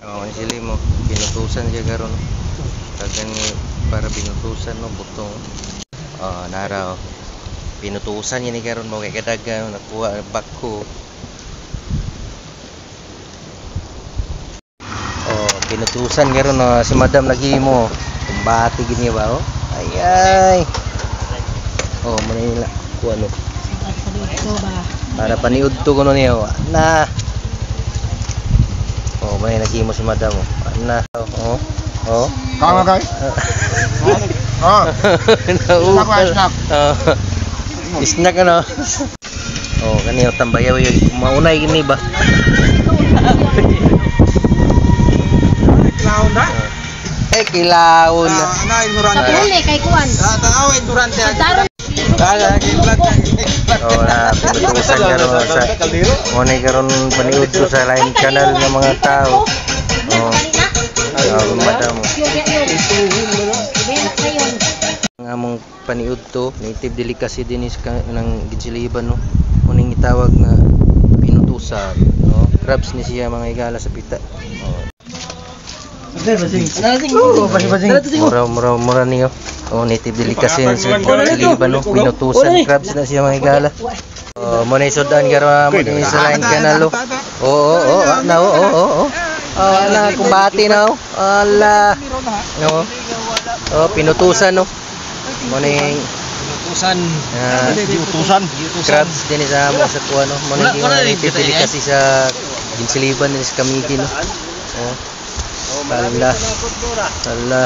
Oh, sili mo pinutusan siya karon. Kagan para pinutusan no butong. Oh, nara oh. Pinutusan niya ni karon mo kay kadagan nakuha bako. Oh, pinutusan karon no si Madam lagi mo. Kumbati gini ba oh. Ay. Oh, manila kuha no. Para paniud to kuno niya na. Oh, may naghimo si Madam oh. Na. Oh. Oh. Kanga kay. Snack. Snack ano? Oh, kaniyo tambayaw yo maunay gini ba? Kilaon na. Kilaon na. Ana ignorante. Tapos kay kuan. Tao ignorante. Oh, na pinutusan karon sa monay karon paniud ko sa line channel ng mga tao. Oh. Madam. Ang among paniud to, native delicacy din is ng Ginsiliban no. Muning itawag nga pinutusan, no. Crabs ni siya mga igala sa pita. Oh. Mura niyo. Oh, native delicacy ng Ginsiliban no. Pinutusan crabs na siya mga igala. Oh, mo ni sudan karon mo ni sa line kanalo. Oo, na oo. Ala kumbati na oh. Ala. No. Oh, pinutusan no. Morning Utusan. Utusan. Crabs din sa mo sa kuha no. Morning yung kasi sa Ginsiliban din sa Kamigi no. Oh. Allah.